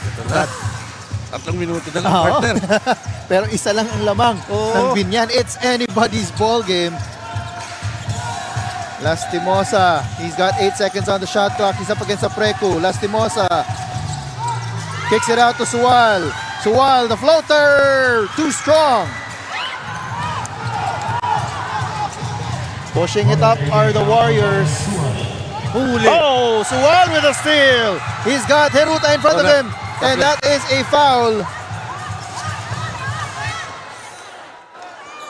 Ito na. 3 minuto na lang, partner. Pero isa lang ang lamang ng Binyan. It's anybody's ball game. Lastimosa, he's got 8 seconds on the shot clock. He's up against Apreku. Lastimosa kicks it out to Sual. Sual, the floater, too strong. Pushing it up are the Warriors. Huli. Oh, Sual with a steal. He's got Heruta in front of him. And that is a foul.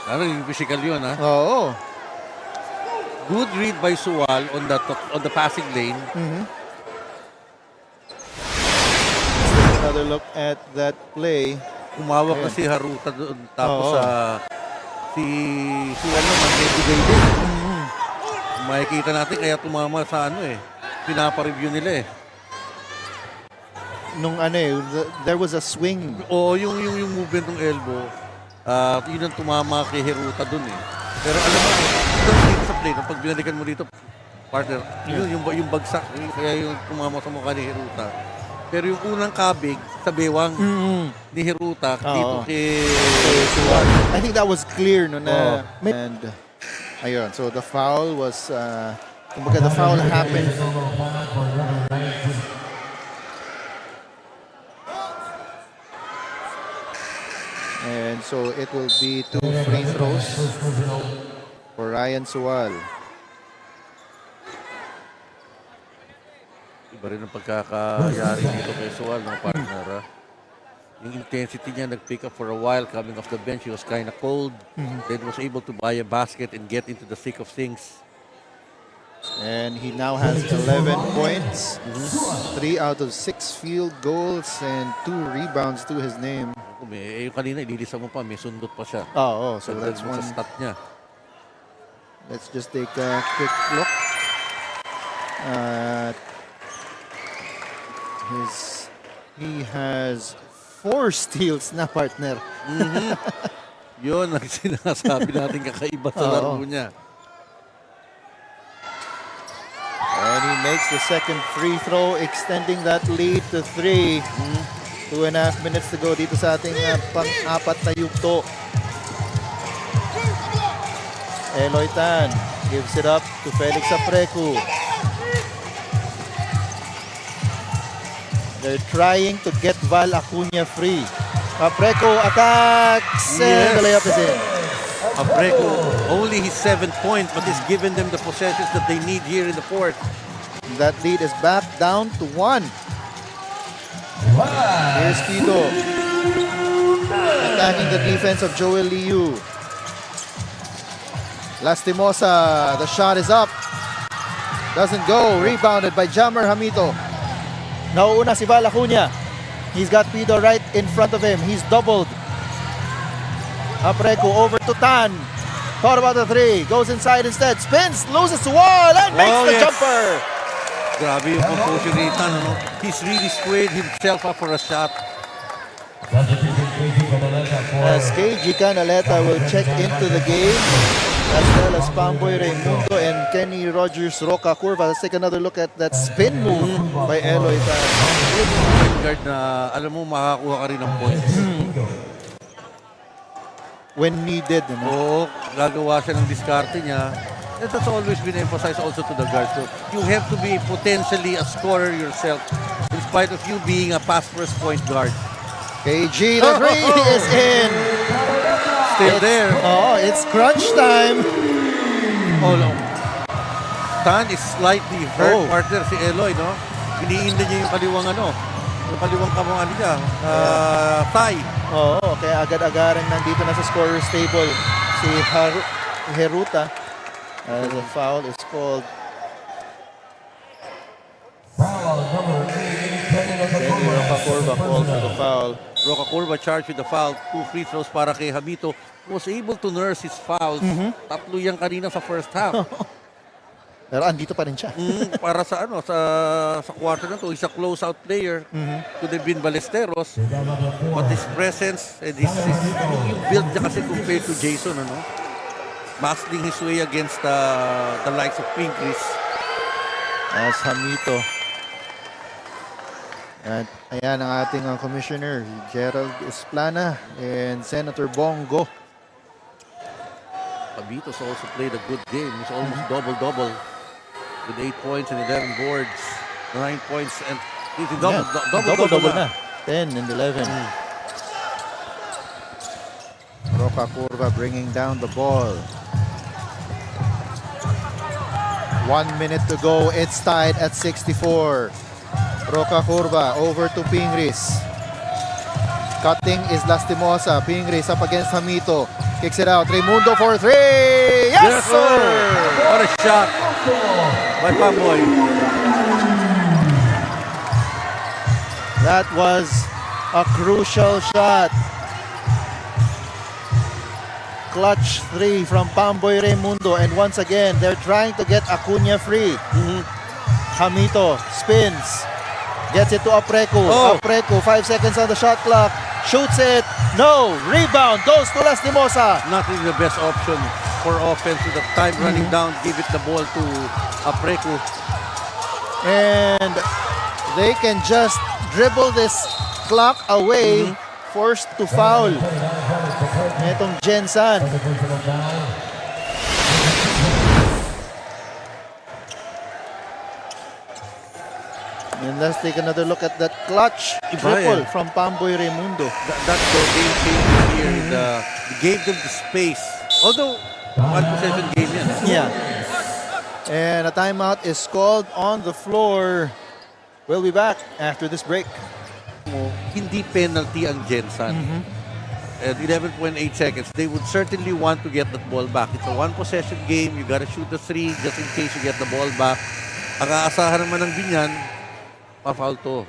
Ano yung physical yun, ha? Oo. Good read by Sual on the passing lane. Another look at that play. Umawak na si Haruta doon. Tapos si Sual naman, bibigay din. Makikita natin kaya tumama sa pinapa-review nila eh. Nung there was a swing. Oo, yung movement ng elbow, yun ang tumama kay Heruta dun eh. Pero alam mo, doon dito sa play, pag binalikan mo dito, partner, yun yung bagsak, kaya yung tumama sa mukha ni Heruta. Pero yung unang kabig sa bewang ni Heruta dito kay Sual. I think that was clear no na. And ayun, so the foul was kumbaga the foul happened. And so it will be 2 free throws for Ryan Sual. Iba rin ang pagkakayari dito kay Sual, ng partner. Yung intensity niya nag-pick up for a while coming off the bench. He was kind of cold. Then was able to buy a basket and get into the thick of things. And he now has 11 points, 3 out of 6 field goals, and 2 rebounds to his name. Yung kanina, ililisa mo pa, may sundot pa siya. So that's one. Sa stat niya. Let's just take a quick look at he has 4 steals na, partner. Yun ang sinasabi natin kakaiba sa laro niya. And he makes the second free throw, extending that lead to 3. 2.5 minutes to go dito sa ating pang-apat na yugto. Eloy Tan gives it up to Felix Apreku. They're trying to get Val Acuña free. Apreku attacks and the layup is in. Apreku, only his 7th point, but he's given them the possessions that they need here in the fourth. That lead is back down to 1. Here's Tito attacking the defense of Joel Liu. Lastimosa, the shot is up. Doesn't go. Rebounded by Jammer Hamito. Nauuna si Val Acuña. He's got Pido right in front of him. He's doubled. Apreku over to Tan. Thought about the 3. Goes inside instead. Spins. Loses to wall and makes the jumper. Grabe yung composure ni Tan, ano? He's really squared himself up for a shot. As KG Canaleta will check into the game, as well as Pamboy Raimundo and Kenny Rogers Roca Curva. Let's take another look at that spin move by Eloy Tan. Guard na alam mo makakuha ka rin ng points. When needed. Oo, gagawa siya ng diskarte niya. And that's always been emphasized also to the guards. So you have to be potentially a scorer yourself in spite of you being a pass first point guard. KG, the 3 is in. Still there. Oh, it's crunch time. Oh, no. Tan is slightly hurt, partner, si Eloy, no? Iniinda niya yung kaliwang yung kaliwang kamang niya, thigh. Oo, kaya agad-agaran nandito na sa scorer's table si Heruta. The foul is called. Kenny Roca Curva called for the foul. Roca Curva charged with the foul. 2 free throws para kay Hamito. Was able to nurse his fouls. 3 yan kanina sa first half. Pero andito pa rin siya. Para sa sa quarter na to, he's a close-out player. Could have been Ballesteros. But his presence and his yung build niya kasi compared to Jason, bustling his way against the likes of Pinkrist. As Hamito At ayan ang ating commissioner, Gerald Esplana and Senator Bongo. Pabitos also played a good game. He's almost double-double with 8 points and 11 boards, 9 points, and he's double-double na. 10 and 11. Roca Curva bringing down the ball. 1 minute to go. It's tied at 64. Roca Curva over to Pingris. Cutting is Lastimosa. Pingris up against Hamito. Kicks it out. Raimundo for 3. Yes, sir! What a shot by Pamboy. That was a crucial shot. Clutch 3 from Pamboy Raimundo. And once again, they're trying to get Acuna free. Hamito spins. Gets it to Apreco. Oh. Apreco, 5 seconds on the shot clock. Shoots it. No. Rebound goes to Lastimosa. Not really the best option for offense with the time running down. Give it the ball to Apreco. And they can just dribble this clock away. Forced to foul. Itong Jensan. And let's take another look at that clutch triple from Pamboy Raimundo. That's the game changer here. Gave them the space. Although, one possession game yan. Yeah. And a timeout is called on the floor. We'll be back after this break. Hindi penalty ang Jensan. At 11.8 seconds, they would certainly want to get that ball back. It's a one possession game. You gotta shoot the 3 just in case you get the ball back. Ang aasahan naman ng Binyan, pa-foul to.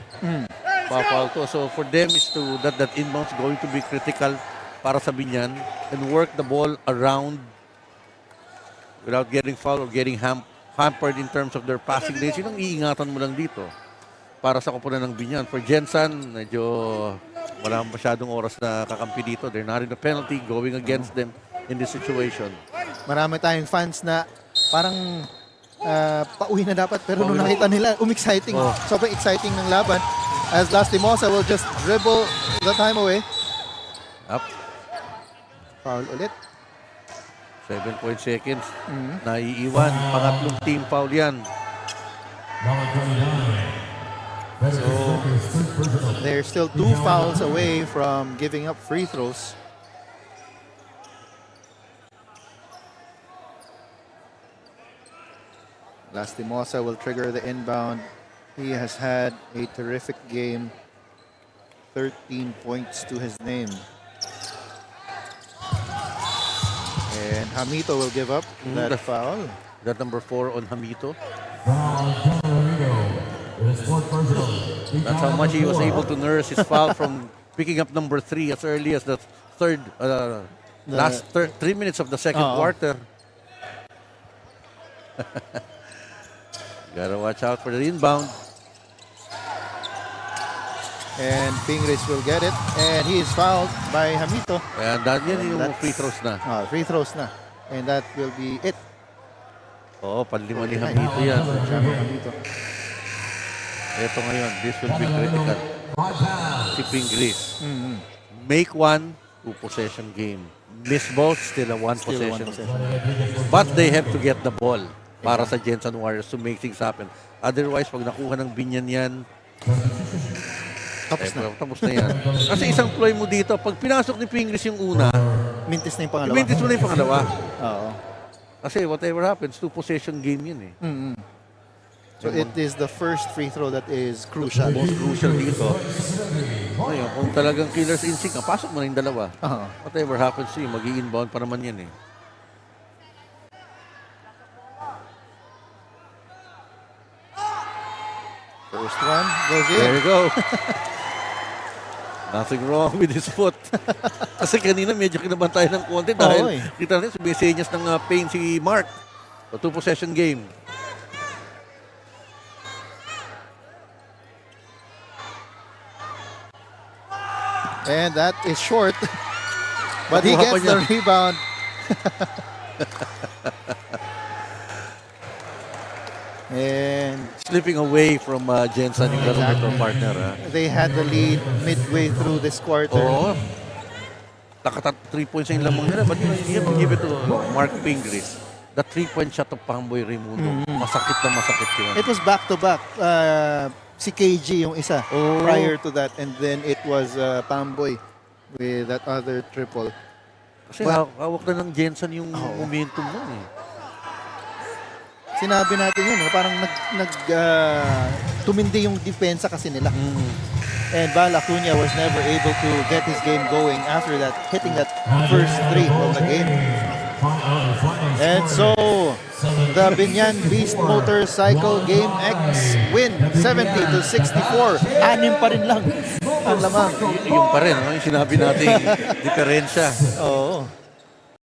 Pa-foul to. So for them is to that inbound is going to be critical para sa Binyan and work the ball around without getting fouled or getting hampered in terms of their passing lanes. Yun ang iingatan mo lang dito para sa koponan ng Binyan. For Jensan, medyo wala masyadong oras na kakampi dito. They're not in the penalty going against them in this situation. Marami tayong fans na parang pauwi na dapat pero nung nakita nila, exciting. Sobrang exciting ng laban as Lastimosa will just dribble the time away. Up. Foul ulit. 7 seconds. Naiiwan. Pangatlong team foul yan. So they're still 2 fouls away from giving up free throws. Lastimosa will trigger the inbound. He has had a terrific game. 13 points to his name. And Hamito will give up that foul. That number 4 on Hamito. That's how much he was able to nurse his foul from picking up number 3 as early as the last 3 minutes of the second quarter. Gotta watch out for the inbound. And Pingris will get it. And he is fouled by Hamito. And yan yung free throws na. Free throws na. And that will be it. Oo, panlima ni Hamito yan. Hamito. Ito ngayon, this will be critical. Si Pingris. Make 1, 2 possession game. Miss both, still a 1 possession. But they have to get the ball para sa Jensan Warriors to make things happen. Otherwise, pag nakuha ng Binyan yan, tapos na yan. Kasi isang ploy mo dito, pag pinasok ni Pingris yung una, mintis na yung pangalawa. mintis mo na yung pangalawa. Oo. Kasi whatever happens, 2 possession game yun eh. So it is the first free throw that is crucial. Most crucial dito. Ngayon, kung talagang killer's instinct, pasok mo na yung dalawa. Whatever happens to you, mag-i-inbound pa naman yan eh. First one goes in. There you go. Nothing wrong with his foot. Kasi kanina medyo kinabahan tayo ng konti dahil kita natin sumisenyas ng pain si Mark. So 2 possession game. And that is short. But he gets the rebound. And Slipping away from Jensen yung laro nito, partner. they had the lead midway through this quarter. Oo. Nakatat 3 points yung lamang nila. But you have to give it to Mark Pingris. The 3-point shot of Pamboy Raimundo. Masakit na masakit yun. It was back-to-back. Si KG yung isa Oh. prior to that. And then it was Pamboy with that other triple. Kasi hawak na ng Jensen yung momentum nun eh. Sinabi natin yun, parang tumindi yung depensa kasi nila. And Bal Acuña was never able to get his game going after that, hitting that first three of the game. And so, the Binyan Beast Motorcycle Game X win 70-64. 6 pa rin lang ang lamang. Yung pa rin, no? Yung sinabi nating diferensya. Oo.